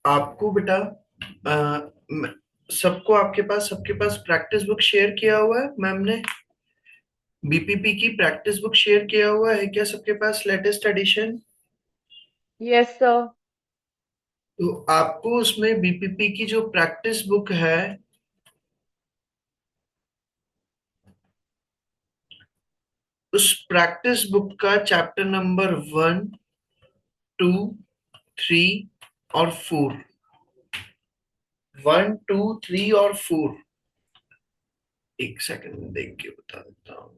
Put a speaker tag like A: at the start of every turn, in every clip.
A: आपको बेटा सबको सबके पास प्रैक्टिस बुक शेयर किया हुआ है मैम ने। बीपीपी की प्रैक्टिस बुक शेयर किया हुआ है क्या सबके पास, लेटेस्ट एडिशन?
B: Yes sir.
A: तो आपको उसमें बीपीपी की जो प्रैक्टिस बुक है, उस प्रैक्टिस बुक का चैप्टर नंबर 1, 2, 3 और 4, 1, 2, 3 और 4, एक सेकंड में देख के बता देता हूँ।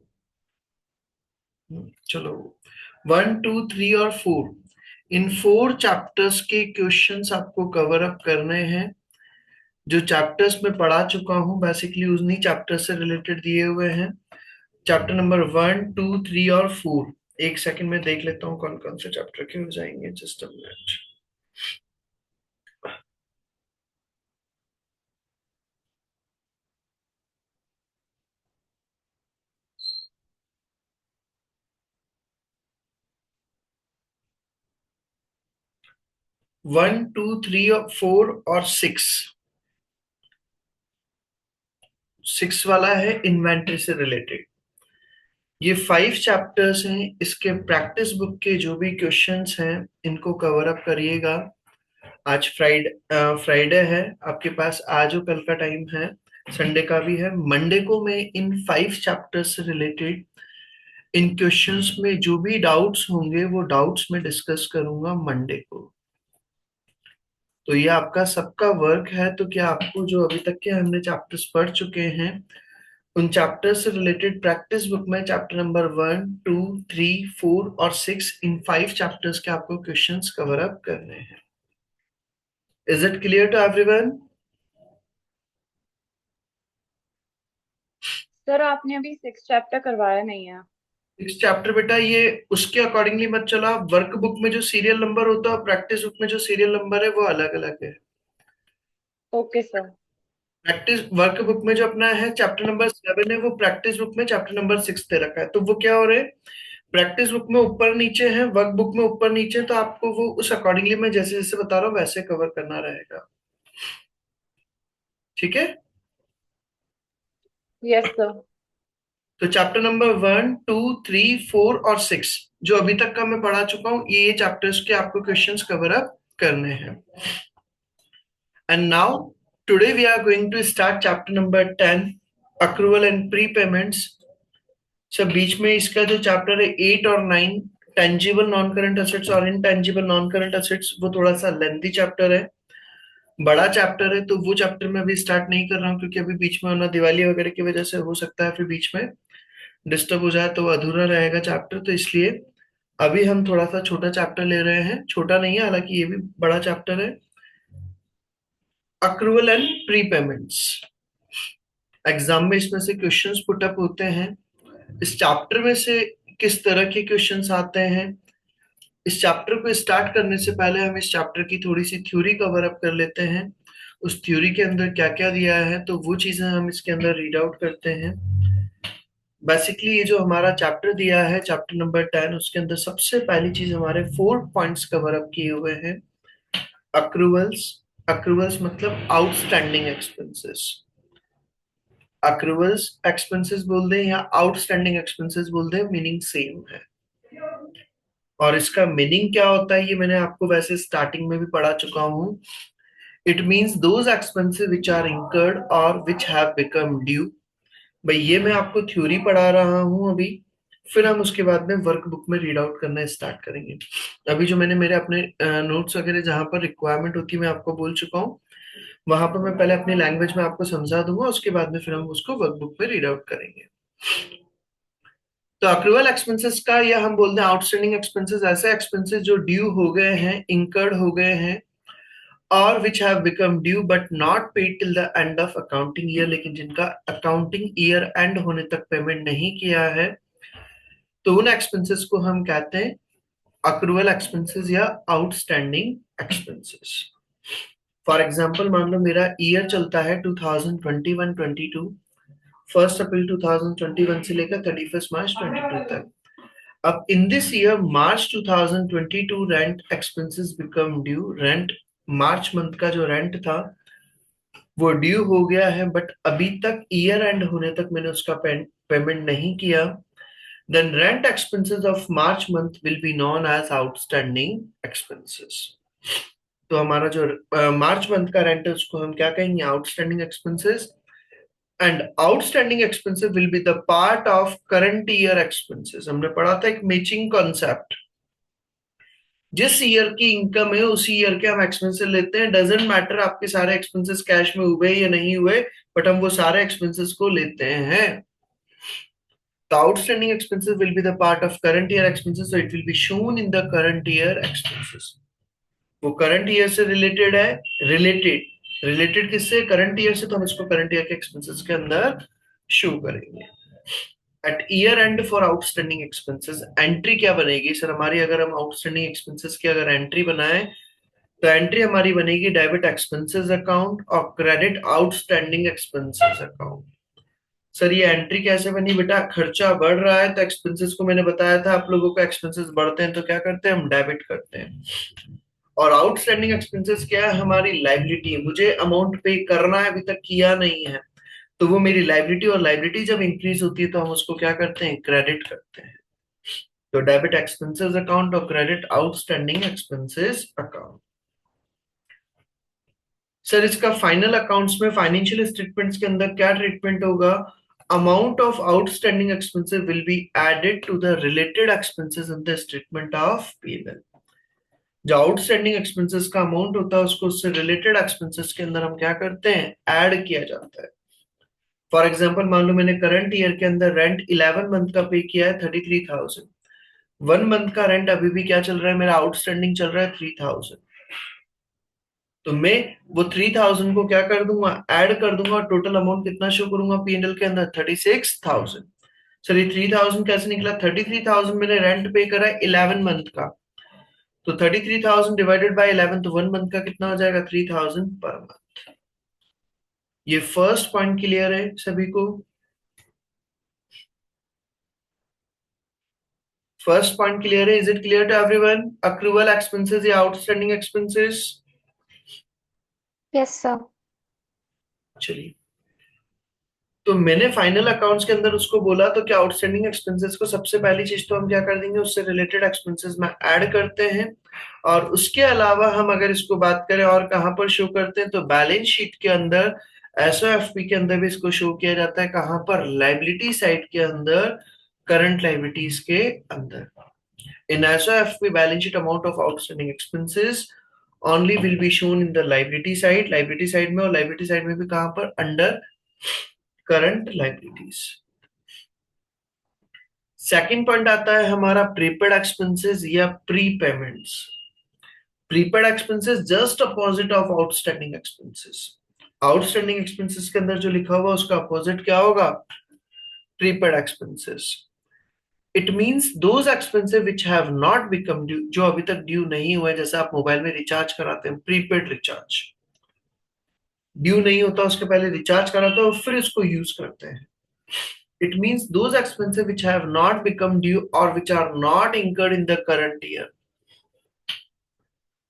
A: चलो, 1, 2, 3 और 4, इन 4 चैप्टर्स के क्वेश्चंस आपको कवर अप करने हैं। जो चैप्टर्स में पढ़ा चुका हूँ बेसिकली उन्हीं चैप्टर से रिलेटेड दिए हुए हैं। चैप्टर नंबर 1, 2, 3 और 4, एक सेकंड में देख लेता हूँ कौन कौन से चैप्टर के हो जाएंगे, जस्ट अ मिनट। 1, 2, 3 और 4 और 6, 6 वाला है इन्वेंटरी से रिलेटेड। ये 5 चैप्टर्स हैं, इसके प्रैक्टिस बुक के जो भी क्वेश्चंस हैं इनको कवर अप करिएगा। आज फ्राइडे है आपके पास, आज और कल का टाइम है, संडे का भी है। मंडे को मैं इन 5 चैप्टर्स से रिलेटेड इन क्वेश्चंस में जो भी डाउट्स होंगे वो डाउट्स में डिस्कस करूंगा मंडे को। तो ये आपका सबका वर्क है। तो क्या आपको जो अभी तक के हमने चैप्टर्स पढ़ चुके हैं उन चैप्टर से रिलेटेड प्रैक्टिस बुक में चैप्टर नंबर 1, 2, 3, 4 और 6, इन 5 चैप्टर्स के आपको क्वेश्चंस कवर अप करने हैं। Is it clear to everyone?
B: Sir आपने अभी 6 चैप्टर करवाया नहीं है।
A: 6 चैप्टर बेटा ये उसके अकॉर्डिंगली मत चला, वर्क बुक में जो सीरियल नंबर होता है और प्रैक्टिस बुक में जो सीरियल नंबर है वो अलग अलग है।
B: Okay sir.
A: Practice work book में जो अपना है चैप्टर नंबर 7 है, वो प्रैक्टिस बुक में चैप्टर नंबर 6 दे रखा है। तो वो क्या हो रहे हैं, प्रैक्टिस बुक में ऊपर नीचे है, वर्क बुक में ऊपर नीचे, तो आपको वो उस अकॉर्डिंगली मैं जैसे जैसे बता रहा हूँ वैसे कवर करना रहेगा। ठीक है।
B: Yes sir.
A: तो चैप्टर नंबर 1, 2, 3, 4 और 6 जो अभी तक का मैं पढ़ा चुका हूँ, ये चैप्टर्स के आपको क्वेश्चंस कवर अप करने हैं। And now today we are going to start chapter number 10, accrual and pre payments. सब बीच में इसका जो चैप्टर है 8 और 9, टेंजिबल नॉन करंट असेट्स और इनटेंजिबल नॉन करंट असेट्स, वो थोड़ा सा लेंथी चैप्टर है, बड़ा चैप्टर है। तो वो चैप्टर मैं अभी स्टार्ट नहीं कर रहा हूँ क्योंकि अभी बीच में ना दिवाली वगैरह की वजह से हो सकता है फिर बीच में डिस्टर्ब हो जाए तो वो अधूरा रहेगा चैप्टर, तो इसलिए अभी हम थोड़ा सा छोटा चैप्टर ले रहे हैं। छोटा नहीं है हालांकि, ये भी बड़ा चैप्टर है, accrual and pre payments. Exam में इसमें से क्वेश्चंस पुट अप होते हैं। इस चैप्टर में से किस तरह के क्वेश्चंस आते हैं, इस चैप्टर को स्टार्ट करने से पहले हम इस चैप्टर की थोड़ी सी थ्योरी कवर अप कर लेते हैं। उस थ्योरी के अंदर क्या क्या दिया है तो वो चीजें हम इसके अंदर रीड आउट करते हैं। बेसिकली ये जो हमारा चैप्टर दिया है चैप्टर नंबर 10, उसके अंदर सबसे पहली चीज हमारे 4 पॉइंट्स कवर अप किए हुए हैं। अक्रूवल्स, अक्रूवल्स मतलब आउटस्टैंडिंग एक्सपेंसेस। अक्रूवल्स एक्सपेंसेस बोल दें या आउटस्टैंडिंग एक्सपेंसेस बोल दें, मीनिंग सेम है। और इसका मीनिंग क्या होता है ये मैंने आपको वैसे स्टार्टिंग में भी पढ़ा चुका हूँ। It means those expenses which are incurred और विच हैव बिकम ड्यू। भाई ये मैं आपको थ्योरी पढ़ा रहा हूँ अभी, फिर हम उसके बाद में वर्क बुक में रीड आउट करना स्टार्ट करेंगे। अभी जो मैंने मेरे अपने नोट्स वगैरह जहां पर रिक्वायरमेंट होती है मैं आपको बोल चुका हूँ, वहां पर मैं पहले अपनी लैंग्वेज में आपको समझा दूंगा, उसके बाद में फिर हम उसको वर्क बुक में रीड आउट करेंगे। तो अक्रूवल एक्सपेंसेस का या हम बोलते हैं आउटस्टैंडिंग एक्सपेंसेस, ऐसे एक्सपेंसेस जो ड्यू हो गए हैं, इंकर्ड हो गए हैं, और विच have become due but not paid till the end of accounting year, लेकिन जिनका अकाउंटिंग ईयर एंड होने तक पेमेंट नहीं किया है, तो उन एक्सपेंसेस को हम कहते हैं अक्रूवल एक्सपेंसेस या आउटस्टैंडिंग एक्सपेंसेस। फॉर एग्जाम्पल मान लो मेरा ईयर चलता है 2021-22, 1 अप्रैल 2021 से लेकर 31 मार्च 22 तक। अब इन this year March 2022 rent expenses become due, rent March month का जो रेंट था वो ड्यू हो गया है, बट अभी तक ईयर एंड होने तक मैंने उसका पेमेंट नहीं किया, then rent expenses of March month will be known as outstanding expenses. तो हमारा जो मार्च मंथ का रेंट है उसको हम क्या कहेंगे, outstanding expenses. And outstanding expenses will be the part of current year expenses. हमने पढ़ा था एक मैचिंग कॉन्सेप्ट, जिस ईयर की इनकम है उसी ईयर के हम एक्सपेंसेस लेते हैं, डजेंट मैटर आपके सारे एक्सपेंसेस कैश में हुए या नहीं हुए, बट हम वो सारे एक्सपेंसेस को लेते हैं। The outstanding expenses will be the part of current year expenses, so it will be shown in the current year expenses. वो करंट ईयर से रिलेटेड है, रिलेटेड रिलेटेड किससे, करंट ईयर से, तो हम इसको करंट ईयर के एक्सपेंसेस के अंदर शो करेंगे। At year end for outstanding expenses entry क्या बनेगी सर हमारी, अगर हम आउटस्टैंडिंग एक्सपेंसेस की अगर एंट्री बनाए तो एंट्री हमारी बनेगी डेबिट एक्सपेंसेस अकाउंट और credit outstanding expenses account. Sir ये एंट्री कैसे बनी बेटा, खर्चा बढ़ रहा है तो एक्सपेंसेस को मैंने बताया था आप लोगों का, एक्सपेंसेस बढ़ते हैं तो क्या करते हैं हम, डेबिट करते हैं। और आउटस्टैंडिंग एक्सपेंसेस क्या है, हमारी लाइबिलिटी, मुझे अमाउंट पे करना है, अभी तक किया नहीं है, तो वो मेरी लाइबिलिटी, और लाइबिलिटी जब इंक्रीज होती है तो हम उसको क्या करते हैं, क्रेडिट करते हैं। तो डेबिट एक्सपेंसेस अकाउंट और credit outstanding expenses account. Sir इसका फाइनल अकाउंट्स में, फाइनेंशियल स्टेटमेंट्स के अंदर क्या ट्रीटमेंट होगा, amount of outstanding expenses will be added to the related expenses in the statement of PNL. जो आउटस्टैंडिंग एक्सपेंसेस का amount होता है उसको उससे रिलेटेड एक्सपेंसेस के अंदर हम क्या करते हैं, ऐड किया जाता है। फॉर एग्जाम्पल मान लो मैंने करंट ईयर के अंदर रेंट 11 मंथ का पे किया है 33,000, 1 मंथ का रेंट अभी भी क्या चल रहा है मेरा, आउटस्टैंडिंग चल रहा है 3,000, तो मैं वो 3,000 को क्या कर दूंगा, ऐड कर दूंगा, और टोटल अमाउंट कितना शो करूंगा पीएनएल के अंदर, 36,000। सर ये 3,000 कैसे निकला, 33,000 मैंने रेंट पे करा है 11 मंथ का, तो 33,000 डिवाइडेड बाय 11, तो 1 मंथ का कितना हो जाएगा, 3,000 पर मंथ। ये फर्स्ट पॉइंट क्लियर है सभी को, फर्स्ट पॉइंट क्लियर है, is it clear to everyone, accrual expenses या आउटस्टैंडिंग एक्सपेंसेस।
B: Yes sir.
A: चलिए, तो मैंने फाइनल अकाउंट्स के अंदर उसको बोला तो क्या, आउटस्टैंडिंग एक्सपेंसेस को सबसे पहली चीज तो हम क्या कर देंगे, उससे रिलेटेड एक्सपेंसेस में ऐड करते हैं, और उसके अलावा हम अगर इसको बात करें और कहां पर शो करते हैं, तो बैलेंस शीट के अंदर, एसओएफपी के अंदर भी इसको शो किया जाता है, कहां पर, लाइबिलिटी साइड के अंदर, करंट लाइबिलिटीज के अंदर। In SOFP balance sheet amount of outstanding expenses only will be shown in the liability side में, और लाइबिलिटी साइड में भी कहां पर, under current liabilities. Second point आता है हमारा प्रीपेड एक्सपेंसेस या prepayments. Prepaid expenses just opposite of outstanding expenses. Outstanding expenses के अंदर जो लिखा हुआ उसका अपोजिट क्या होगा, prepaid expenses. It means those expenses which have not become due, जो अभी तक ड्यू नहीं हुए, जैसे आप मोबाइल में रिचार्ज कराते हैं, प्रीपेड रिचार्ज, ड्यू नहीं होता उसके पहले रिचार्ज कराते हो फिर इसको यूज करते हैं। It means those expenses which have not become due or which are not incurred in the current year,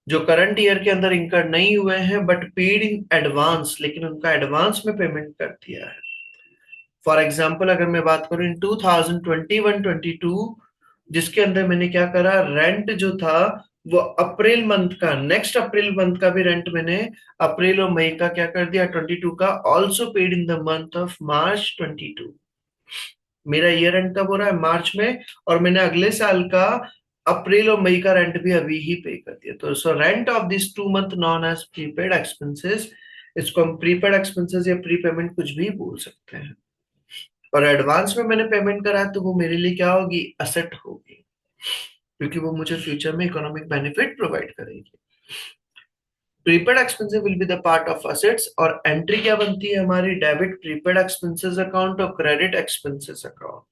A: जो करंट ईयर के अंदर इंकर नहीं हुए हैं बट पेड इन एडवांस, लेकिन उनका एडवांस में पेमेंट कर दिया है। फॉर एग्जांपल अगर मैं बात करूं इन 2021-22, जिसके अंदर मैंने क्या करा, रेंट जो था वो अप्रैल मंथ का, नेक्स्ट अप्रैल मंथ का भी रेंट मैंने अप्रैल और मई का क्या कर दिया, 22 का, also paid in the month of March 22। मेरा ईयर एंड कब हो रहा है, मार्च में, और मैंने अगले साल का अप्रैल और मई का रेंट भी अभी ही पे कर दिया, तो so rent of this 2 month known as prepaid expenses. इसको हम प्रीपेड एक्सपेंसेस या प्री पेमेंट कुछ भी बोल सकते हैं, और एडवांस में मैंने पेमेंट करा तो वो मेरे लिए क्या होगी, असेट होगी, क्योंकि वो मुझे फ्यूचर में इकोनॉमिक बेनिफिट प्रोवाइड करेगी। Prepaid expenses will be the part of assets, और एंट्री क्या बनती है हमारी, डेबिट प्रीपेड एक्सपेंसेस अकाउंट और क्रेडिट एक्सपेंसेस अकाउंट।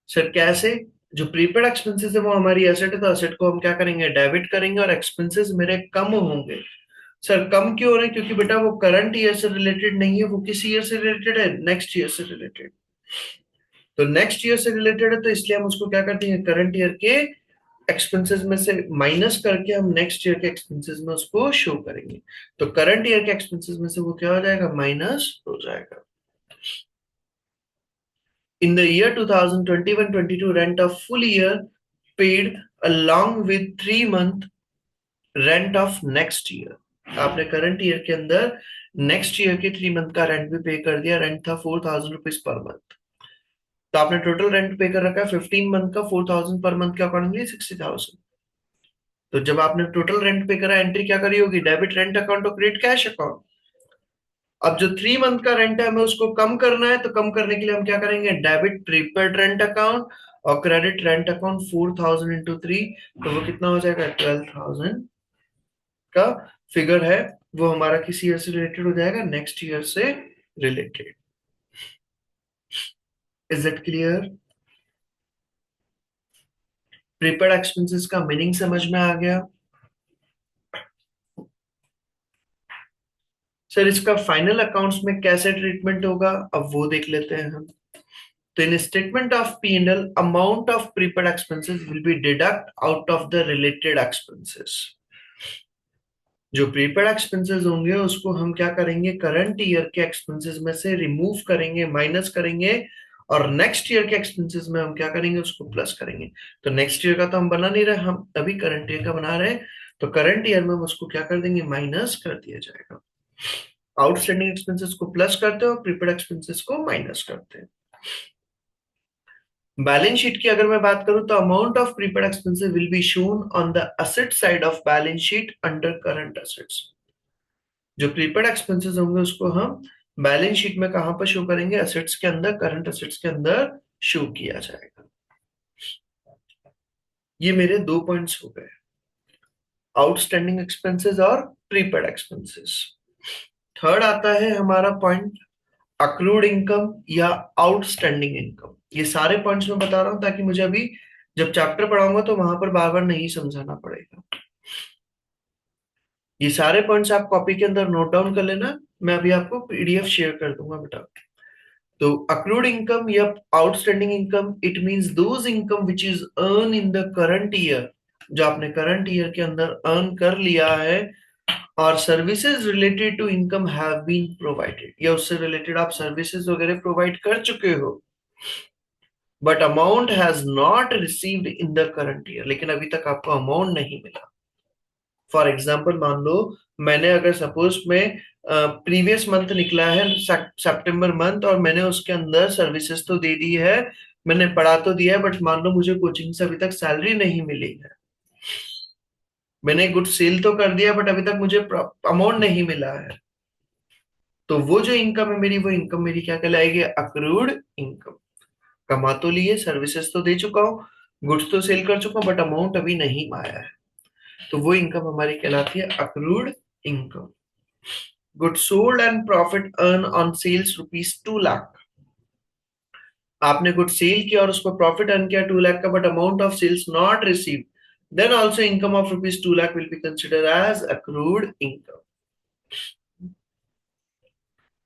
A: सर कैसे, जो प्रीपेड एक्सपेंसेस है वो हमारी एसेट है, तो एसेट को हम क्या करेंगे, डेबिट करेंगे, और एक्सपेंसेस मेरे कम होंगे। सर कम क्यों हो रहे हैं, क्योंकि बेटा वो करंट ईयर से रिलेटेड नहीं है, वो किस ईयर से रिलेटेड है, नेक्स्ट ईयर से रिलेटेड। तो नेक्स्ट ईयर से रिलेटेड है तो इसलिए हम उसको क्या करते हैं, करंट ईयर के एक्सपेंसेस में से माइनस करके हम नेक्स्ट ईयर के एक्सपेंसेस में उसको शो करेंगे। तो करंट ईयर के एक्सपेंसेस में से वो क्या हो जाएगा, माइनस हो जाएगा। In the year 2021-22, rent of full year paid along with 3 month rent of next year। आपने करंट ईयर के अंदर नेक्स्ट ईयर के 3 मंथ का रेंट भी पे कर दिया। रेंट था 4,000 रुपीज पर मंथ, तो आपने टोटल रेंट पे कर रखा है 15 मंथ का 4,000 पर मंथ के अकॉर्डिंगली 60,000। तो जब आपने टोटल रेंट पे करा, एंट्री क्या करी होगी, डेबिट रेंट अकाउंट और क्रेडिट कैश अकाउंट। अब जो 3 मंथ का रेंट है हमें उसको कम करना है, तो कम करने के लिए हम क्या करेंगे, डेबिट प्रीपेड रेंट अकाउंट और क्रेडिट रेंट अकाउंट 4,000 इंटू 3, तो वो कितना हो जाएगा, 12,000 का फिगर है, वो हमारा किसी ईयर से रिलेटेड हो जाएगा, नेक्स्ट ईयर से related. Is it clear? Prepaid expenses का मीनिंग समझ में आ गया? सर इसका फाइनल अकाउंट्स में कैसे ट्रीटमेंट होगा, अब वो देख लेते हैं हम। तो in statement of P&L, amount of prepaid expenses will be deducted out of the related expenses. जो प्रीपेड एक्सपेंसेस होंगे उसको हम क्या करेंगे, करंट ईयर के एक्सपेंसेस में से रिमूव करेंगे, माइनस करेंगे, और नेक्स्ट ईयर के एक्सपेंसेस में हम क्या करेंगे, उसको प्लस करेंगे। तो नेक्स्ट ईयर का तो हम बना नहीं रहे, हम अभी करंट ईयर का बना रहे हैं। तो करंट ईयर में हम उसको क्या कर देंगे, माइनस कर दिया जाएगा। आउटस्टैंडिंग एक्सपेंसेस को प्लस करते हैं और प्रीपेड एक्सपेंसेस को माइनस करते हैं। बैलेंस शीट की अगर मैं बात करूं तो amount of prepaid expenses will be shown on the asset side of balance sheet under current assets. जो प्रीपेड एक्सपेंसेस होंगे उसको हम बैलेंस शीट में कहां पर शो करेंगे, असेट्स के अंदर, करंट असेट्स के अंदर शो किया जाएगा। ये मेरे 2 पॉइंट्स हो गए, आउटस्टैंडिंग एक्सपेंसेस और प्रीपेड एक्सपेंसेस। थर्ड आता है हमारा पॉइंट, अक्रूड इनकम या आउटस्टैंडिंग इनकम। ये सारे पॉइंट्स मैं बता रहा हूं ताकि मुझे अभी जब चैप्टर पढ़ाऊंगा तो वहां पर बार बार नहीं समझाना पड़ेगा। ये सारे पॉइंट्स आप कॉपी के अंदर नोट डाउन कर लेना, मैं अभी आपको पीडीएफ शेयर कर दूंगा बेटा। तो अक्रूड इनकम या outstanding income, it means those income which is earn in the current year, जो आपने करंट ईयर के अंदर अर्न कर लिया है, और services related to income have been provided, या उससे रिलेटेड आप सर्विसेज वगैरह प्रोवाइड कर चुके हो, but amount has not received in the current year, लेकिन अभी तक आपको अमाउंट नहीं मिला। फॉर एग्जाम्पल मान लो मैंने अगर सपोज में प्रीवियस मंथ निकला है सितंबर मंथ, और मैंने उसके अंदर सर्विसेज तो दे दी है, मैंने पढ़ा तो दिया है, बट मान लो मुझे कोचिंग से अभी तक सैलरी नहीं मिली है। मैंने गुड सेल तो कर दिया बट अभी तक मुझे अमाउंट नहीं मिला है। तो वो जो इनकम है मेरी, वो इनकम मेरी क्या कहलाएगी, अक्रूड इनकम। कमा तो लिए, सर्विसेज तो दे चुका हूँ, गुड्स तो सेल कर चुका हूँ, बट अमाउंट अभी नहीं आया है, तो वो इनकम हमारी कहलाती है accrued income. Goods sold and profit earn on sales ₹2 lakh. आपने गुड सेल किया और उसको प्रॉफिट अर्न किया 2 लाख का, but amount of sales not received, then also income of ₹2 lakh will be consider as accrued income.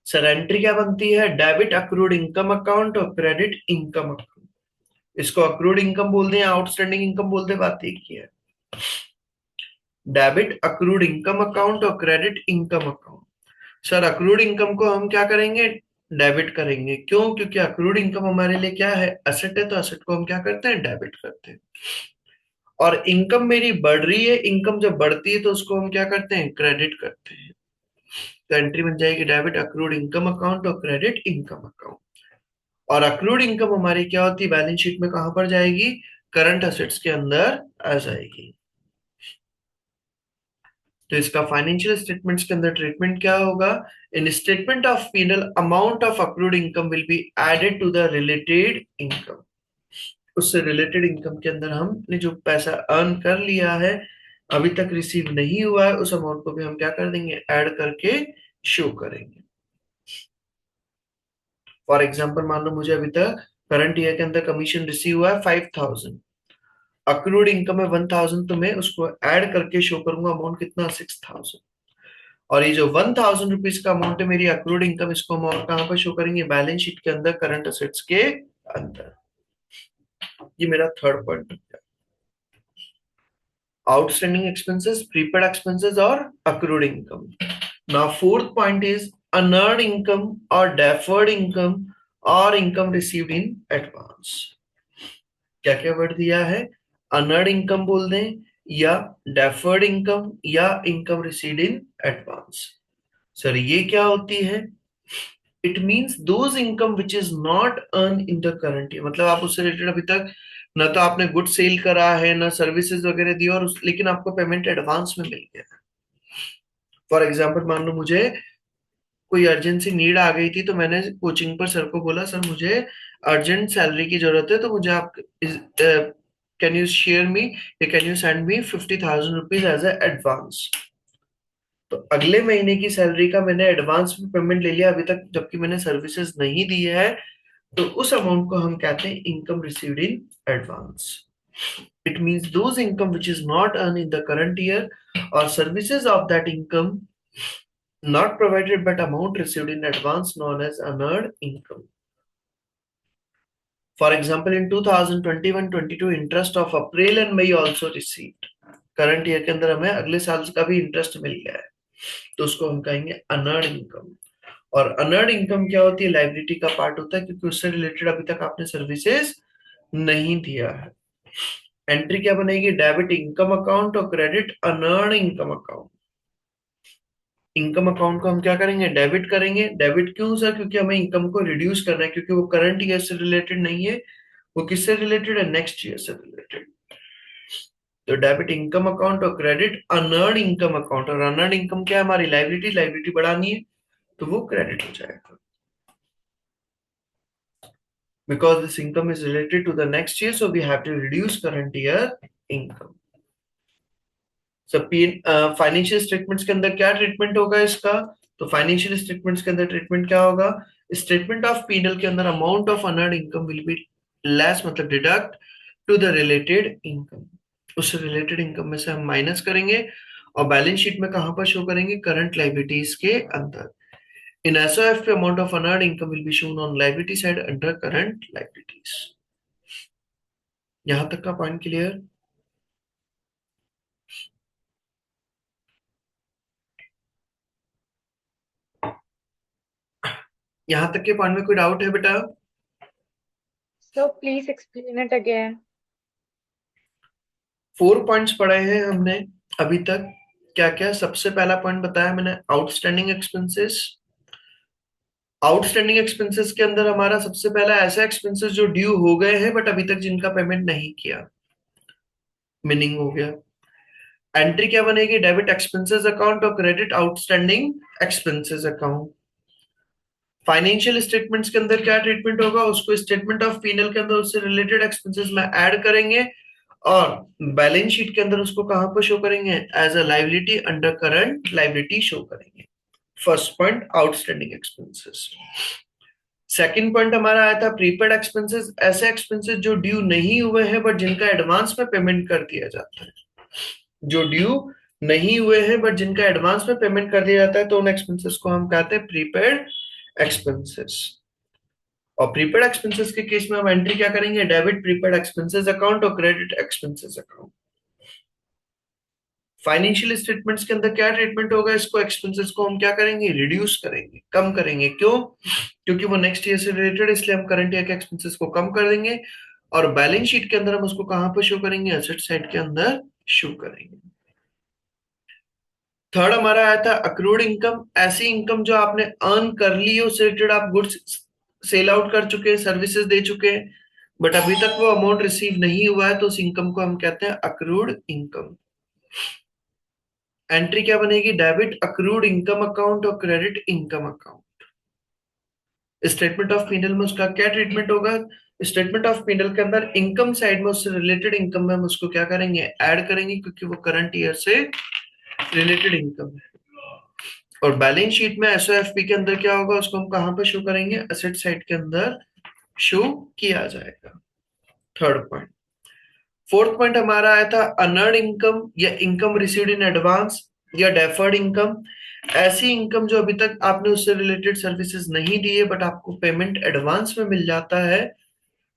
A: Sir entry क्या बनती है, debit accrued income account और क्रेडिट इनकम अकाउंट। इसको अक्रूड इनकम बोलते हैं, आउटस्टैंडिंग इनकम बोलते हैं, बात एक ही है। डेबिट अक्रूड इनकम अकाउंट और credit income account. Sir accrued income को हम क्या करेंगे, डेबिट करेंगे। क्यों? क्योंकि अक्रूड इनकम हमारे लिए क्या है, असेट है, तो असेट को हम क्या करते हैं, डेबिट करते हैं। और इनकम मेरी बढ़ रही है, इनकम जब बढ़ती है तो उसको हम क्या करते हैं, क्रेडिट करते हैं। तो एंट्री बन जाएगी डेबिट अक्रूड इनकम अकाउंट और क्रेडिट इनकम अकाउंट। और अक्रूड इनकम हमारी क्या होती है, बैलेंस शीट में कहां पर जाएगी, करंट असेट्स के अंदर आ जाएगी। तो इसका फाइनेंशियल स्टेटमेंट्स के अंदर ट्रीटमेंट क्या होगा, in statement of P&L amount of accrued income will be added to the related income. उससे रिलेटेड इनकम के अंदर हमने जो पैसा अर्न कर लिया है, अभी तक रिसीव नहीं हुआ है, उस अमाउंट को भी हम क्या कर देंगे, ऐड करके शो करेंगे। फॉर एग्जाम्पल मान लो मुझे अभी तक करंट ईयर के अंदर कमीशन रिसीव हुआ है 5,000, अक्रूड इनकम है 1,000, तो मैं उसको ऐड करके शो करूंगा, अमाउंट कितना, 6,000। और ये जो 1,000 रुपीज का अमाउंट है मेरी अक्रूड इनकम, इसको हम और कहां पर शो करेंगे, बैलेंस शीट के अंदर, करंट असेट्स के अंदर। ये मेरा थर्ड पॉइंट हो गया। outstanding expenses, prepaid expenses, or accrued income. Now, fourth point is unearned income or deferred income or income received in advance. क्या क्या वर्ड दिया है? अनर्ड इनकम बोल दें, या डेफर्ड इनकम, या income received in advance. Sir ये क्या होती है? It means those income which is not earn in the current year. मतलब आप उससे रिलेटेड अभी तक ना तो आपने गुड सेल करा है, ना सर्विसेज वगैरह दी, और लेकिन आपको पेमेंट एडवांस में मिल गया. फॉर एग्जाम्पल मान लो मुझे कोई अर्जेंसी नीड आ गई थी, तो मैंने कोचिंग पर सर को बोला, सर मुझे अर्जेंट सैलरी की जरूरत है, तो मुझे आप कैन यू शेयर मी, या can you send me 50,000 rupees as advance. तो अगले महीने की सैलरी का मैंने एडवांस में पेमेंट ले लिया अभी तक, जबकि मैंने सर्विसेज नहीं दी है. तो उस अमाउंट को हम कहते हैं income received in advance. It means those income which is not earn in the current year और services of that income not provided but amount received in advance known as unearned income. For example, in 2021-22 interest of April and May also received. Current year के अंदर हमें अगले साल का भी interest मिल गया है, तो उसको हम कहेंगे अनर्ड इनकम. और अनर्ड इनकम क्या होती है? लाइबिलिटी का पार्ट होता है, क्योंकि उससे रिलेटेड अभी तक आपने सर्विसेज नहीं दिया है. एंट्री क्या बनेगी? डेबिट इनकम अकाउंट और credit honoured income account. Income account को हम क्या करेंगे? डेबिट करेंगे. डेबिट क्यों सर? क्योंकि हमें इनकम को रिड्यूस करना है, क्योंकि वो करंट ईयर से रिलेटेड नहीं है, वो किससे रिलेटेड है? नेक्स्ट ईयर से रिलेटेड. तो डेबिट इनकम अकाउंट और क्रेडिट अनर्न इनकम अकाउंट. और अनर्न इनकम क्या है? हमारी लाइबिलिटी. लाइबिलिटी बढ़ानी है तो वो क्रेडिट हो जाएगा, because this income is related to the next year, so we have to reduce current year income. सब फाइनेंशियल स्टेटमेंट्स के अंदर क्या ट्रीटमेंट होगा इसका? तो फाइनेंशियल स्टेटमेंट्स के अंदर ट्रीटमेंट क्या होगा? स्टेटमेंट ऑफ पीनल के अंदर amount of unearned income will be less, मतलब deduct to the related income. उस रिलेटेड इनकम में से हम माइनस करेंगे और बैलेंस शीट में कहां पर शो करेंगे? करंट लाइबिलिटीज के अंदर. In SOF amount of unearned income will be shown on liability side under current liabilities. यहां तक का पॉइंट क्लियर? यहां तक के पॉइंट में कोई डाउट है बेटा?
B: So please explain it again.
A: 4 points पढ़े हैं हमने अभी तक. क्या क्या? सबसे पहला पॉइंट बताया मैंने, आउटस्टैंडिंग एक्सपेंसेस. आउटस्टैंडिंग एक्सपेंसेस के अंदर हमारा सबसे पहला ऐसा एक्सपेंसेस जो ड्यू हो गए हैं बट अभी तक जिनका पेमेंट नहीं किया, मीनिंग हो गया. एंट्री क्या बनेगी? डेबिट एक्सपेंसेस अकाउंट और credit outstanding expenses account. Financial statements के अंदर क्या ट्रीटमेंट होगा? उसको स्टेटमेंट ऑफ पीनल के अंदर उससे रिलेटेड एक्सपेंसेस में ऐड करेंगे और बैलेंस शीट के अंदर उसको कहां पर शो करेंगे? As a liability under current liability show करेंगे. First point outstanding expenses. Second point हमारा आया था प्रीपेड एक्सपेंसेस. ऐसे एक्सपेंसेस जो ड्यू नहीं हुए हैं बट जिनका एडवांस में पेमेंट कर दिया जाता है. जो ड्यू नहीं हुए हैं बट जिनका एडवांस में पेमेंट कर दिया जाता है, तो उन एक्सपेंसेस को हम कहते हैं प्रीपेड एक्सपेंसेस. और प्रीपेड एक्सपेंसेस के केस में हम एंट्री क्या करेंगे? डेबिट प्रीपेड एक्सपेंसेस अकाउंट और credit expenses account. Financial statements के अंदर क्या ट्रीटमेंट होगा? इसको एक्सपेंसेस को हम क्या करेंगे? रिड्यूस करेंगे, कम करेंगे. क्यों? क्योंकि वो नेक्स्ट ईयर से रिलेटेड, इसलिए हम करंट ईयर के एक्सपेंसेस को कम कर देंगे. और बैलेंस शीट के अंदर हम उसको कहां पर शो करेंगे? एसेट साइड के अंदर शो करेंगे. थर्ड हमारा आया था अक्रूड इनकम. ऐसी इनकम जो आपने अर्न कर ली है, उससे रिलेटेड आप गुड्स सेल आउट कर चुके हैं, सर्विसेज दे चुके हैं, बट अभी तक वो अमाउंट रिसीव नहीं हुआ है, तो उस इनकम को हम कहते हैं अक्रूड इनकम. एंट्री क्या बनेगी? डेबिट अक्रूड इनकम अकाउंट और credit income account. Statement of PNL में उसका क्या ट्रीटमेंट होगा? स्टेटमेंट ऑफ पीनल के अंदर इनकम साइड में उससे रिलेटेड इनकम में हम उसको क्या करेंगे? ऐड करेंगे, क्योंकि वो करंट ईयर से रिलेटेड इनकम है. और बैलेंस शीट में एसओएफपी के अंदर क्या होगा? उसको हम कहां पर शो करेंगे? एसेट साइड के अंदर शो किया जाएगा. Third point. फोर्थ पॉइंट हमारा आया था अनर्न्ड इनकम या इनकम रिसीव्ड इन एडवांस या डेफर्ड इनकम. ऐसी इनकम जो अभी तक आपने उससे रिलेटेड सर्विसेज नहीं दी है बट आपको पेमेंट एडवांस में मिल जाता है,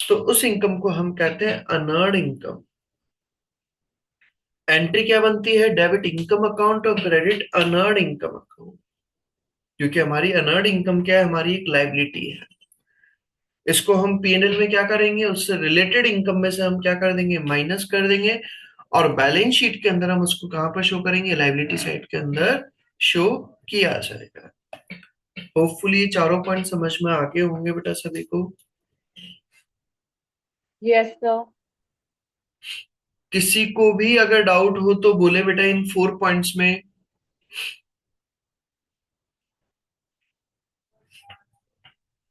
A: तो उस इनकम को हम कहते हैं अनर्न्ड इनकम. एंट्री क्या बनती है, डेबिट इनकम अकाउंट और क्रेडिट अनअर्न्ड इनकम अकाउंट, क्योंकि हमारी अनअर्न्ड इनकम क्या है, हमारी एक लाइबिलिटी है। इसको हम पीएनएल में क्या करेंगे, उससे रिलेटेड इनकम में से हम क्या कर देंगे, माइनस कर देंगे, और बैलेंस शीट के अंदर हम उसको कहां पर शो करेंगे, लाइबिलिटी साइड के अंदर शो किया जाएगा। होपफुली ये चारों पॉइंट समझ में आगे होंगे बेटा सभी को।
B: Yes sir.
A: किसी को भी अगर डाउट हो तो बोले बेटा इन 4 पॉइंट्स में।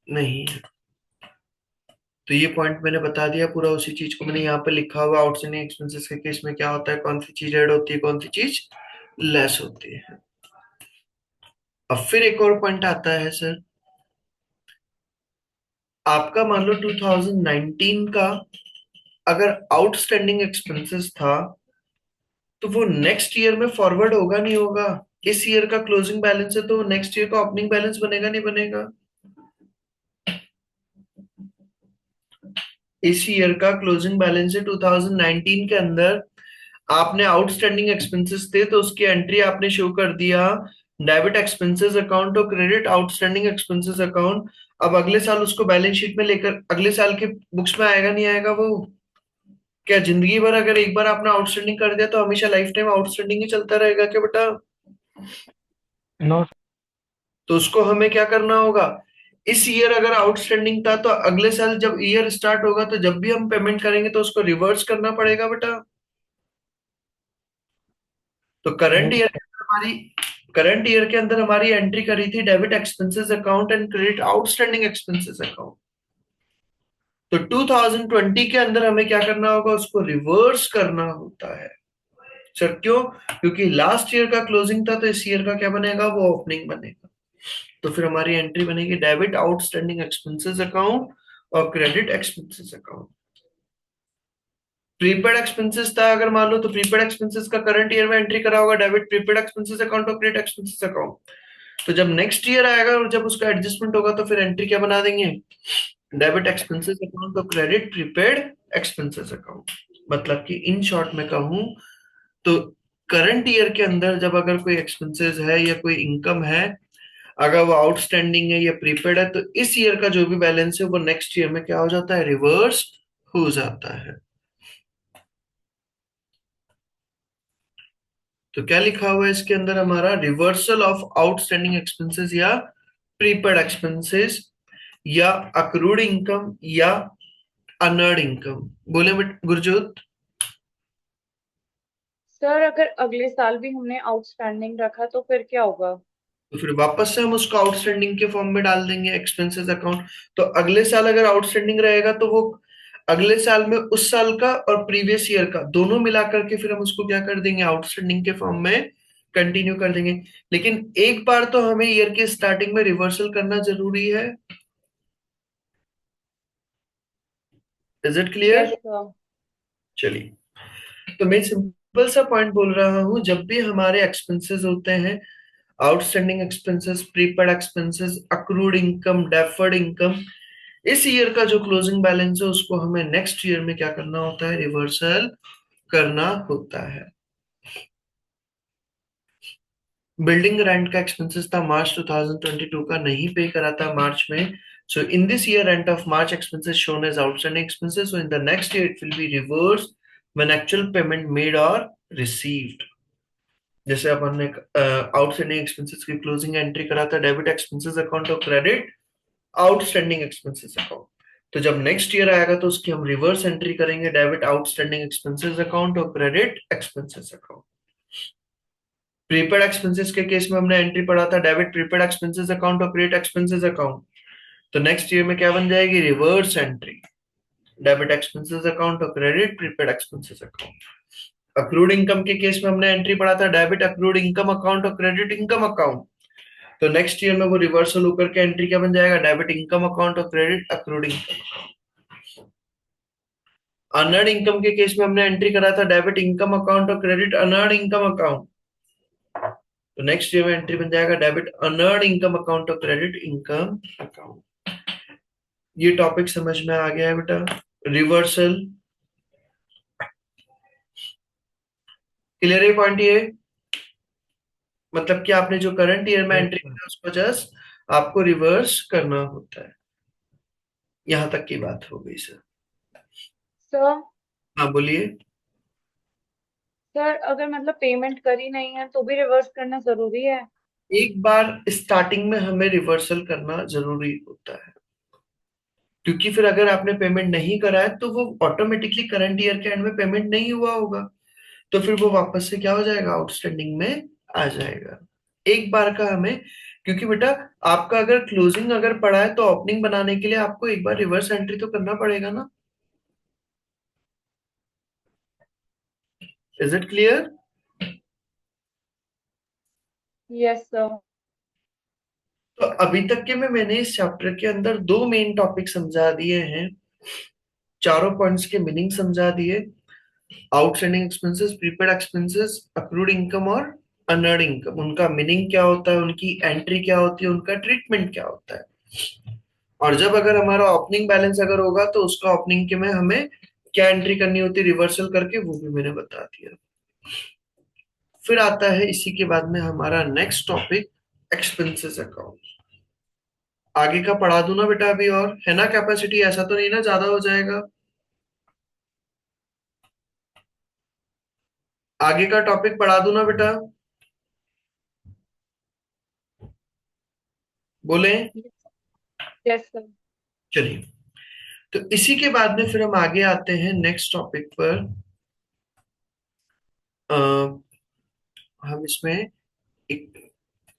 A: नहीं, तो ये पॉइंट मैंने बता दिया पूरा, उसी चीज को मैंने यहाँ पे लिखा हुआ, आउटस्टैंडिंग एक्सपेंसेस के केस में क्या होता है, कौन सी चीज ऐड होती है, कौन सी चीज लेस होती है। अब फिर एक और पॉइंट आता है सर, आपका मान लो 2019 का अगर आउटस्टैंडिंग एक्सपेंसेस था, तो वो नेक्स्ट ईयर में फॉरवर्ड होगा नहीं होगा। इस ईयर का क्लोजिंग बैलेंस है तो नेक्स्ट ईयर का ओपनिंग बैलेंस बनेगा नहीं बनेगा। इस ईयर का क्लोजिंग बैलेंस है 2019 के अंदर, आपने आउटस्टैंडिंग एक्सपेंसेस थे तो उसकी एंट्री आपने शो कर दिया डेबिट एक्सपेंसेस अकाउंट और क्रेडिट आउटस्टैंडिंग एक्सपेंसेस अकाउंट। अब अगले साल उसको बैलेंस शीट में लेकर अगले साल के बुक्स में आएगा नहीं आएगा वो? क्या जिंदगी भर अगर एक बार आपने आउटस्टैंडिंग कर दिया तो हमेशा लाइफ टाइम आउटस्टैंडिंग ही चलता रहेगा क्या बेटा?
C: नो।
A: तो उसको हमें क्या करना होगा, इस ईयर अगर आउटस्टैंडिंग था तो अगले साल जब ईयर स्टार्ट होगा तो जब भी हम पेमेंट करेंगे तो उसको रिवर्स करना पड़ेगा बेटा। तो
C: यस सर।
A: करंट ईयर के अंदर हमारी एंट्री करी थी debit expenses account and credit outstanding expenses account. तो 2020 के अंदर हमें क्या करना होगा, उसको रिवर्स करना होता है। सर क्यों? क्योंकि लास्ट ईयर का क्लोजिंग था तो इस ईयर का क्या बनेगा, वो ओपनिंग बनेगा। तो फिर हमारी एंट्री बनेगी डेबिट आउटस्टैंडिंग एक्सपेंसेस अकाउंट और credit expenses account. Prepaid expenses था अगर मान लो, तो प्रीपेड एक्सपेंसेस का करंट ईयर में एंट्री करा होगा डेबिट प्रीपेड एक्सपेंसेस अकाउंट और क्रेडिट एक्सपेंसेस अकाउंट। तो जब नेक्स्ट ईयर आएगा और जब उसका एडजस्टमेंट होगा तो फिर एंट्री क्या बना देंगे, डेबिट एक्सपेंसेस अकाउंट और क्रेडिट प्रीपेड एक्सपेंसेस अकाउंट। मतलब कि इन शॉर्ट में कहूं तो करंट ईयर के अंदर जब अगर कोई एक्सपेंसेस है या कोई इनकम है, अगर वो आउटस्टैंडिंग है या प्रीपेड है, तो इस ईयर का जो भी बैलेंस है वो नेक्स्ट ईयर में क्या हो जाता है, रिवर्स हो जाता है। तो क्या लिखा हुआ है इसके अंदर हमारा, रिवर्सल ऑफ आउटस्टैंडिंग एक्सपेंसेस या प्रीपेड एक्सपेंसेस या अक्रूड इनकम या अनर्ड इनकम। बोले बट गुरजोत?
B: सर अगर अगले साल भी हमने आउटस्टैंडिंग रखा तो फिर क्या होगा?
A: तो फिर वापस से हम उसको आउटस्टैंडिंग के फॉर्म में डाल देंगे एक्सपेंसेस अकाउंट। तो अगले साल अगर आउटस्टैंडिंग रहेगा तो वो अगले साल में उस साल का और प्रीवियस ईयर का दोनों मिला करके फिर हम उसको क्या कर देंगे, आउटस्टैंडिंग के फॉर्म में कंटिन्यू कर देंगे। लेकिन एक बार तो हमें ईयर के स्टार्टिंग में रिवर्सल करना जरूरी है। Is it
B: yes
A: clear?
B: Sir.
A: चलिए, तो मैं सिंपल सा पॉइंट बोल रहा हूं, जब भी हमारे एक्सपेंसेस होते हैं, outstanding expenses, prepaid expenses, accrued income, deferred income, इस ईयर का जो क्लोजिंग बैलेंस है उसको हमें नेक्स्ट ईयर में क्या करना होता है, रिवर्सल करना होता है। बिल्डिंग रेंट का एक्सपेंसेस था मार्च 2022 का, नहीं पे करा था मार्च में। So in this year rent of March expenses shown as outstanding expenses, so in the next year it will be reverse when actual payment made और रिसीव्ड। जैसे अपन ने आउटस्टैंडिंग एक्सपेंसेस की क्लोजिंग एंट्री करा था debit expenses account और credit outstanding expenses account, तो जब नेक्स्ट ईयर आएगा तो उसकी हम रिवर्स एंट्री करेंगे डेबिट आउटस्टैंडिंग एक्सपेंसेस अकाउंट और credit expenses account. Prepaid expenses के केस में हमने एंट्री पढ़ा था डेबिट प्रीपेड एक्सपेंसेस अकाउंट और क्रेडिट एक्सपेंसेस अकाउंट, तो नेक्स्ट ईयर में क्या बन जाएगी, reverse entry debit expenses account और credit prepaid expenses account. Accrued income के केस में हमने एंट्री पढ़ा था डेबिट अक्रूड इनकम अकाउंट और क्रेडिट इनकम अकाउंट, तो नेक्स्ट ईयर में वो रिवर्सल होकर के एंट्री क्या बन जाएगा, डेबिट इनकम अकाउंट और credit accrued income. Unearned income के केस में हमने एंट्री करा था डेबिट इनकम अकाउंट और क्रेडिट अनर्ड इनकम अकाउंट, तो नेक्स्ट ईयर में एंट्री बन जाएगा डेबिट अनर्ड इनकम अकाउंट और क्रेडिट इनकम अकाउंट। ये टॉपिक समझ में आ गया है बेटा? रिवर्सल, क्लियर है पॉइंट ये? मतलब कि आपने जो करंट ईयर में
C: यस
A: एंट्री
C: सर।
A: किया उसको जस्ट आपको रिवर्स करना होता है। यहां तक की बात हो गई सर।
B: सर
A: हाँ बोलिए।
B: सर अगर मतलब पेमेंट करी नहीं है तो भी रिवर्स करना जरूरी है?
A: एक बार स्टार्टिंग में हमें रिवर्सल करना जरूरी होता है, क्योंकि फिर अगर आपने पेमेंट नहीं करा है तो वो ऑटोमेटिकली करंट ईयर के एंड में पेमेंट नहीं हुआ होगा, तो फिर वो वापस से क्या हो जाएगा, आउटस्टैंडिंग में आ जाएगा। एक बार का हमें, क्योंकि बेटा आपका अगर क्लोजिंग अगर पड़ा है तो ओपनिंग बनाने के लिए आपको एक बार रिवर्स एंट्री तो करना पड़ेगा ना। Is it clear?
B: Yes sir.
A: तो अभी तक के में मैंने इस चैप्टर के अंदर दो मेन टॉपिक समझा दिए हैं, चारों पॉइंट्स के मीनिंग समझा दिए। Outstanding expenses, prepaid expenses, accrued income और अनअर्न्ड इनकम, उनका मीनिंग क्या होता है, उनकी एंट्री क्या होती है, उनका ट्रीटमेंट क्या होता है। और जब अगर हमारा ओपनिंग बैलेंस अगर होगा तो उसका ओपनिंग के में हमें क्या एंट्री करनी होती है रिवर्सल करके, वो भी मैंने बता दिया। फिर आता है इसी के बाद में हमारा नेक्स्ट टॉपिक, एक्सपेंसेस अकाउंट। आगे का पढ़ा दूं ना बेटा अभी, और है ना कैपेसिटी, ऐसा तो नहीं ना ज्यादा हो जाएगा? आगे का टॉपिक पढ़ा दूं ना बेटा? बोले?
B: Yes sir.
A: चलिए, तो इसी के बाद में फिर हम आगे आते हैं नेक्स्ट टॉपिक पर। अ, हम इसमें एक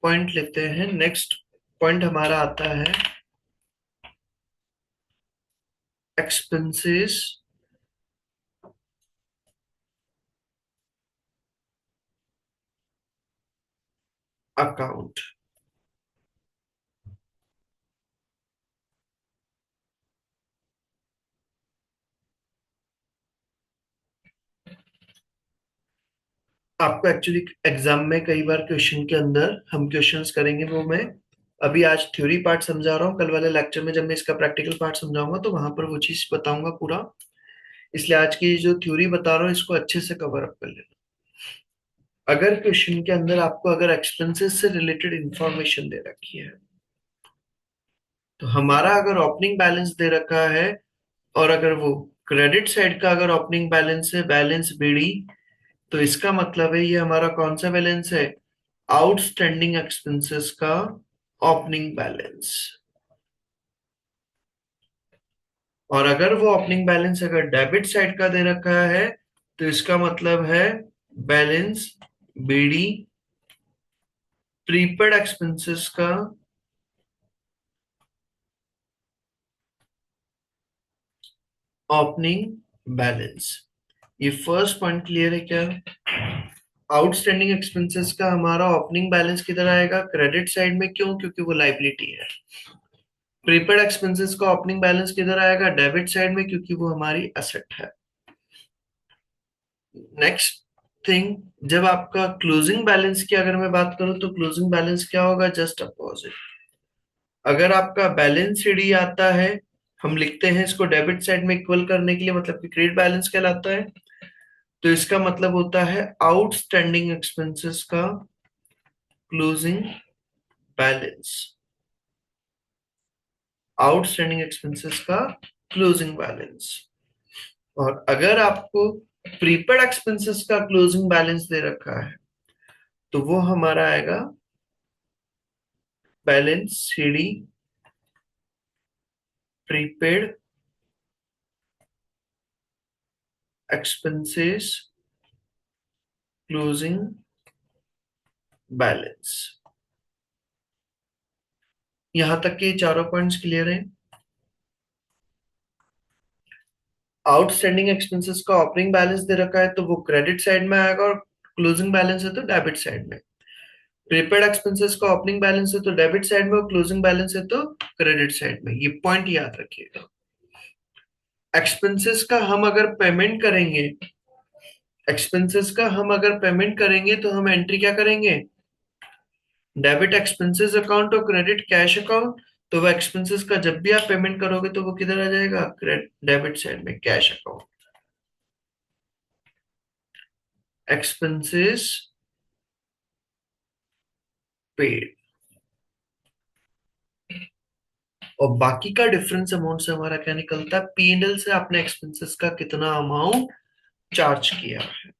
A: पॉइंट लेते हैं, नेक्स्ट पॉइंट हमारा आता है एक्सपेंसेस अकाउंट। आपको एक्चुअली एग्जाम में कई बार क्वेश्चन के अंदर हम क्वेश्चंस करेंगे, वो मैं अभी आज थ्योरी पार्ट समझा रहा हूँ, कल वाले लेक्चर में जब मैं इसका प्रैक्टिकल पार्ट समझाऊंगा तो वहां पर वो चीज बताऊंगा पूरा। इसलिए आज की जो थ्योरी बता रहा हूँ इसको अच्छे से कवर अप कर लेना। अगर क्वेश्चन के अंदर आपको अगर एक्सपेंसेस से रिलेटेड इंफॉर्मेशन दे रखी है, तो हमारा अगर ओपनिंग बैलेंस दे रखा है और अगर वो क्रेडिट साइड का अगर ओपनिंग बैलेंस है, बैलेंस बीडी, तो इसका मतलब है ये हमारा कौन सा बैलेंस है, आउटस्टैंडिंग एक्सपेंसेस का ओपनिंग बैलेंस। और अगर वो ओपनिंग बैलेंस अगर डेबिट साइड का दे रखा है तो इसका मतलब है बैलेंस बीडी, प्रीपेड एक्सपेंसेस का ओपनिंग बैलेंस। ये फर्स्ट पॉइंट क्लियर है क्या? आउटस्टैंडिंग एक्सपेंसेस का हमारा ओपनिंग बैलेंस किधर आएगा, क्रेडिट साइड में। क्यों? क्योंकि वो लाइबिलिटी है। प्रीपेड एक्सपेंसेस का ओपनिंग बैलेंस किधर आएगा, डेबिट साइड में, क्योंकि वो हमारी एसेट है। नेक्स्ट थिंग, जब आपका क्लोजिंग बैलेंस की अगर मैं बात करूं तो क्लोजिंग बैलेंस क्या होगा, जस्ट अपोजिट। अगर आपका बैलेंस शीट आता है, हम लिखते हैं इसको डेबिट साइड में इक्वल करने के लिए, मतलब कि क्रेडिट बैलेंस कहलाता है, तो इसका मतलब होता है आउटस्टैंडिंग एक्सपेंसेस का क्लोजिंग बैलेंस। आउटस्टैंडिंग एक्सपेंसेस का क्लोजिंग बैलेंस। और अगर आपको प्रीपेड एक्सपेंसेस का क्लोजिंग बैलेंस दे रखा है तो वो हमारा आएगा balance CD, prepaid expenses closing balance. यहां तक के चारों पॉइंट्स क्लियर हैं। आउटस्टैंडिंग एक्सपेंसेस का ओपनिंग बैलेंस दे रखा है तो वो क्रेडिट साइड में आएगा, और क्लोजिंग बैलेंस है तो डेबिट साइड में। प्रीपेड एक्सपेंसेस का ओपनिंग बैलेंस है तो डेबिट साइड में, और क्लोजिंग बैलेंस है तो क्रेडिट साइड में। ये पॉइंट याद रखिएगा। एक्सपेंसेस का हम अगर पेमेंट करेंगे, एक्सपेंसेस का हम अगर पेमेंट करेंगे तो हम एंट्री क्या करेंगे, डेबिट एक्सपेंसेस अकाउंट और क्रेडिट कैश अकाउंट। तो वो एक्सपेंसेस का जब भी आप पेमेंट करोगे तो वो किधर आ जाएगा, क्रेडिट डेबिट साइड में, कैश अकाउंट। एक्सपेंसेस पेड, और बाकी का डिफरेंस अमाउंट से हमारा क्या निकलता है, P&L से आपने एक्सपेंसेस का कितना अमाउंट चार्ज किया है।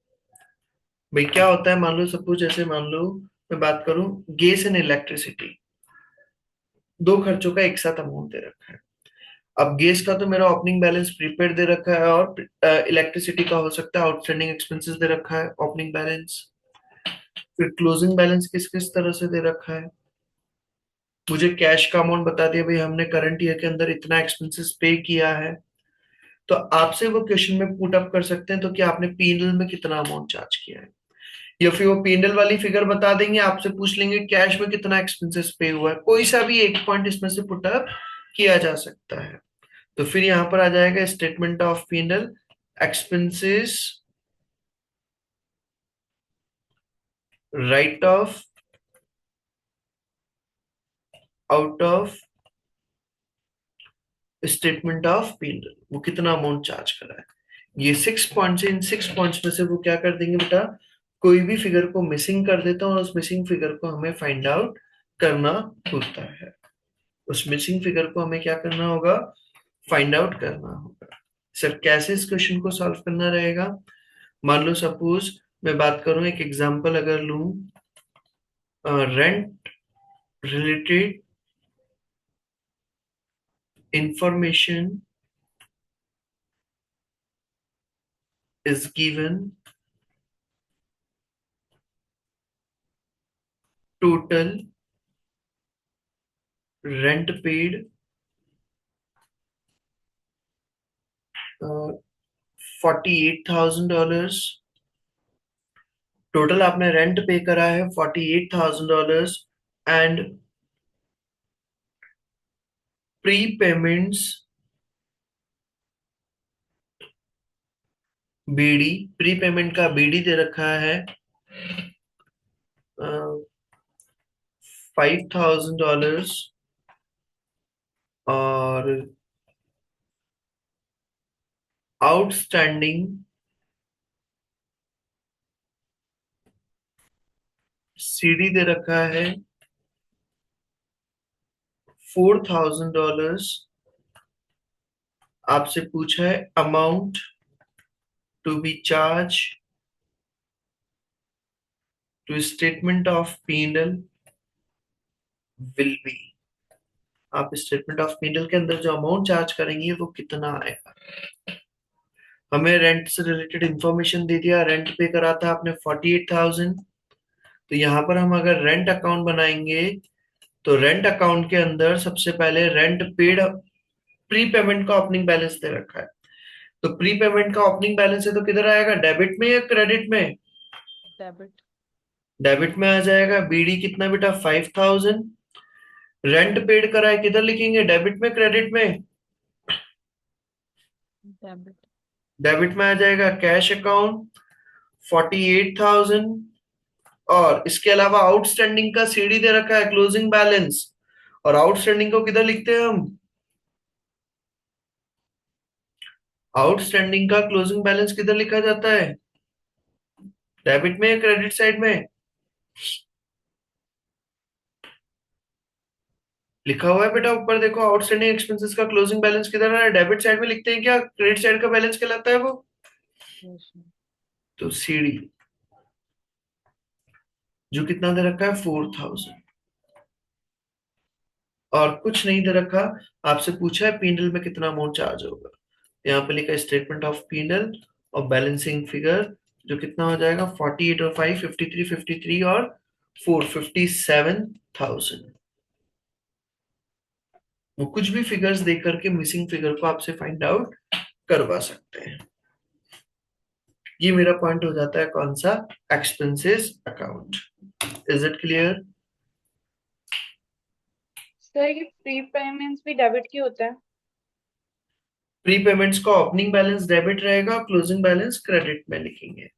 A: भाई क्या होता है, मान लो सपोज, जैसे मान लो मैं बात करूं, गैस एंड इलेक्ट्रिसिटी, दो खर्चों का एक साथ अमाउंट दे रखा है। अब गैस का तो मेरा ओपनिंग बैलेंस प्रीपेड दे रखा है, और इलेक्ट्रिसिटी का हो सकता है आउटस्टैंडिंग एक्सपेंसेस दे रखा है ओपनिंग बैलेंस। फिर क्लोजिंग बैलेंस किस किस तरह से दे रखा है, मुझे कैश का अमाउंट बता दिया, भाई हमने करंट ईयर के अंदर इतना एक्सपेंसेस पे किया है। तो आपसे वो क्वेश्चन में पुट अप कर सकते हैं, तो कि आपने P&L में कितना अमाउंट चार्ज किया है, या फिर वो P&L वाली फिगर बता देंगे, आपसे पूछ लेंगे कैश में कितना एक्सपेंसेस पे हुआ है। कोई सा भी एक पॉइंट इसमें से पुट अप किया जा सकता है। तो फिर यहां पर आ जाएगा statement of P&L, expenses, right of, out of statement of P&L, वो कितना अमाउंट चार्ज करा है। ये 6 पॉइंट्स है, इन 6 पॉइंट्स में से वो क्या कर देंगे बेटा, कोई भी फिगर को मिसिंग कर देता है, और उस मिसिंग फिगर को हमें फाइंड आउट करना होता है। उस मिसिंग फिगर को हमें क्या करना होगा, फाइंड आउट करना होगा। सर कैसे इस क्वेश्चन को सॉल्व करना रहेगा, मान लो सपोज मैं बात करूं, एक एग्जांपल अगर लूं, rent related information is given, total rent paid $48,000, total आपने रेंट पे करा है $48,000, and pre payments BD, pre payment का बीडी दे रखा है $5,000, और आउटस्टैंडिंग सीडी दे रखा है $4,000। आपसे पूछा है amount to be charge to statement of P&L will be, आप स्टेटमेंट ऑफ P&L के अंदर जो अमाउंट चार्ज करेंगे वो कितना आएगा। हमें रेंट से रिलेटेड इंफॉर्मेशन दे दिया, रेंट पे करा था आपने 48,000। तो यहाँ पर हम अगर रेंट अकाउंट बनाएंगे, तो रेंट अकाउंट के अंदर सबसे पहले रेंट पेड, प्री पेमेंट का ओपनिंग बैलेंस दे रखा है। तो प्री पेमेंट का ओपनिंग बैलेंस है तो किधर आएगा, डेबिट में या क्रेडिट में,
B: डेबिट।
A: डेबिट में आ जाएगा। बीडी कितना बेटा, 5,000। रेंट पेड करा है, किधर लिखेंगे, डेबिट में क्रेडिट में,
B: डेबिट।
A: डेबिट में आ जाएगा। कैश अकाउंट 48,000, और इसके अलावा आउटस्टैंडिंग का सीडी दे रखा है क्लोजिंग बैलेंस, और आउटस्टैंडिंग को किधर लिखते हैं हम, आउटस्टैंडिंग का क्लोजिंग बैलेंस किधर लिखा जाता है, डेबिट में या क्रेडिट साइड में, लिखा हुआ है बेटा ऊपर देखो, आउटस्टैंडिंग एक्सपेंसेस का क्लोजिंग बैलेंस किधर है, डेबिट साइड में लिखते हैं क्या, क्रेडिट साइड का बैलेंस कहलाता है वो। तो सीडी जो कितना दे रखा है, 4,000, और कुछ नहीं दे रखा। आपसे पूछा है P&L में कितना अमाउंट चार्ज होगा, यहाँ पे लिखा है स्टेटमेंट ऑफ P&L और बैलेंसिंग फिगर, जो कितना हो जाएगा, 48 और 5 53, 53 और 4 57,000। वो कुछ भी फिगर्स देख करके मिसिंग फिगर को आपसे फाइंड आउट करवा सकते हैं। ये मेरा पॉइंट हो जाता है कौन सा, expenses account. Is it clear.
B: Sir ये प्री पेमेंट्स भी डेबिट के होता है।
A: प्री पेमेंट्स का ओपनिंग बैलेंस डेबिट रहेगा, क्लोजिंग बैलेंस क्रेडिट में लिखेंगे।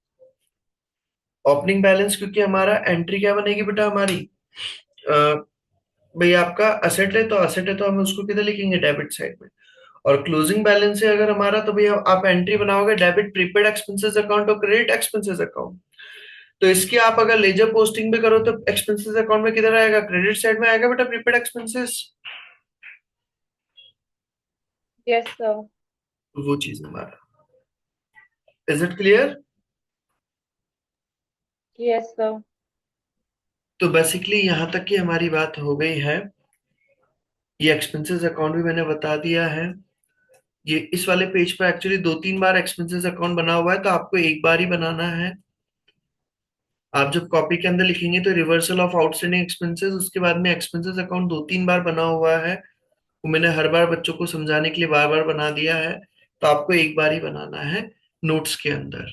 A: ओपनिंग बैलेंस क्योंकि हमारा एंट्री क्या बनेगी बेटा हमारी, भाई आपका असेट है तो असेट है तो हम उसको किधर लिखेंगे, डेबिट साइड में। और क्लोजिंग बैलेंस है अगर हमारा, तो भैया आप एंट्री बनाओगे डेबिट प्रीपेड एक्सपेंसेस अकाउंट और क्रेडिट एक्सपेंसेस अकाउंट। तो इसकी आप अगर लेजर पोस्टिंग भी करो तो एक्सपेंसेस अकाउंट में किधर आएगा? क्रेडिट साइड में आएगा बेटा, प्रीपेड एक्सपेंसेस।
B: Yes sir.
A: वो चीज हमारा, is it clear?
B: Yes sir.
A: तो बेसिकली यहां तक की हमारी बात हो गई है। ये एक्सपेंसेस अकाउंट भी मैंने बता दिया है। ये इस वाले पेज पे एक्चुअली 2-3 बार एक्सपेंसेस अकाउंट बना हुआ है, तो आपको एक बार ही बनाना है। आप जब कॉपी के अंदर लिखेंगे तो रिवर्सल ऑफ आउटस्टैंडिंग एक्सपेंसेस, उसके बाद में एक्सपेंसेस अकाउंट 2-3 बार बना हुआ है। वो मैंने हर बार बच्चों को समझाने के लिए बार बार बना दिया है, तो आपको एक बार ही बनाना है नोट्स के अंदर।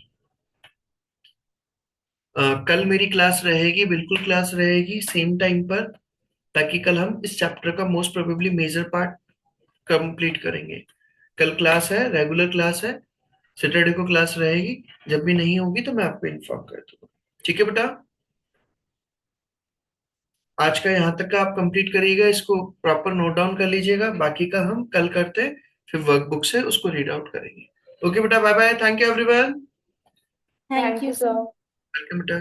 A: कल मेरी क्लास रहेगी, बिल्कुल क्लास रहेगी सेम टाइम पर, ताकि कल हम इस चैप्टर का most probably major part complete करेंगे। कल क्लास है, रेगुलर क्लास है, सैटरडे को क्लास रहेगी। जब भी नहीं होगी तो मैं आपको इन्फॉर्म कर दूंगा। ठीक है बेटा, आज का यहाँ तक का आप कंप्लीट करिएगा, इसको प्रॉपर नोट डाउन कर लीजिएगा, बाकी का हम कल करते हैं, फिर वर्कबुक से उसको रीड आउट करेंगे। ओके बेटा, bye bye, thank you everyone.
D: Thank
B: thank
D: you
B: you
D: sir.
B: Sir.
A: Welcome बेटा।